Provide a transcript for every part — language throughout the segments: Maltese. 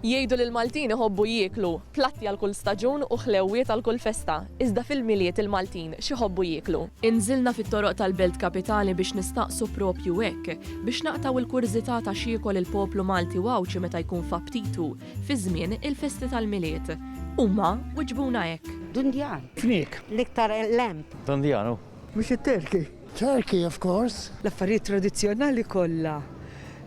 Jgħidu li l-Maltin iħobbu jieklu platti għal kull staġun u ħlewiet għal kull festa. Iżda fil-miliet il-Maltin x'iħobbu jieklu. Inżilna fit-toroq tal-Belt Kapitali biex nistaqsu propju hekk, biex naqtaw il-kurżità ta' xiekol il-poplu Malti wawċi meta jkun f'aptitu fi żmien il-festi tal-miliet. Huma wiġbuna hekk. Dundjan. Fnik. L-iktar lamp. Dondjanu. Mux il-Turkey. Turkey, of course. L-affarijiet tradizzjonali kollha.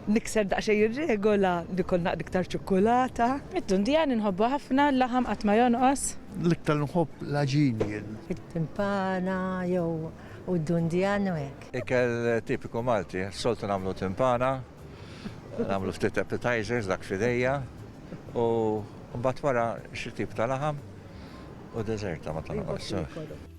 Nikser daqsxejn ir-regola, nikol naqd iktar ċokkolata. Id-dundjan inħobbu ħafna l-laħam qatt ma jonqos. L-iktar nħobb l-aġini. Il-timpana jew u d-dundjan u hekk. Ikel tipiku Malti, soltu namlu timpana, namlu ftit appetizers dak fidejja u mbagħad wara xi tip ta' laħam u deżerta ma tanqos.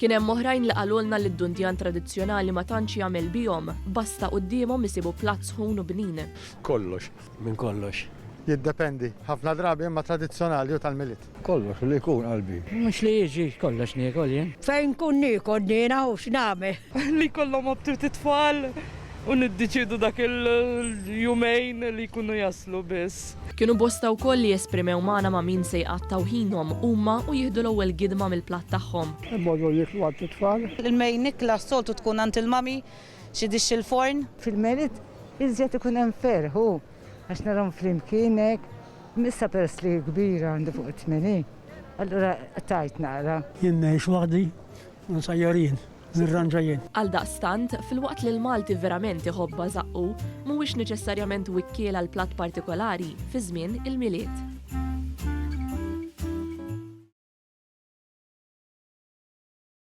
Kien hemm oħrajn li qalulna li d-dundjan tradizzjonali ma tantx jagħmel bihom, basta qudiemhom isibu platt sħun u bnin. Kollox, minn kollox. Jiddependi, ħafna drabi imma tradizzjonali u tal-milit. Kollox li jkun qalbi. Mux li jiġi kollox niekol jien. Fejn kun nikol nina u x'nagħmel. Li kollhom abtit it-tfal u niddeċidu dak il-jumejn li jkunu jaslu biss. Kienu bosta wkoll li jesprimew magħna ma' min se jqattaw ħinhom huma u jieħdu l-ewwel gidma mill-platt tagħhom. Imbodu jiklu għat-tfal. Il-mejnikla s-soltu tkun għand il-mami xi dix il-forn. Fil-merit iżjed ikun hemm ferħu għax narhom flimkienek. Missa pers li kbira għandu fuq 80. Allura tajt naqra. Jien ngħix waħdi, nsajjarin, nirranġajien. Għal daqstant, fil-waqt li l-Malti verament iħobba zaqqu, mhuwiex neċessarjament wikkiel għal platt partikolari fi żmien il-miliet.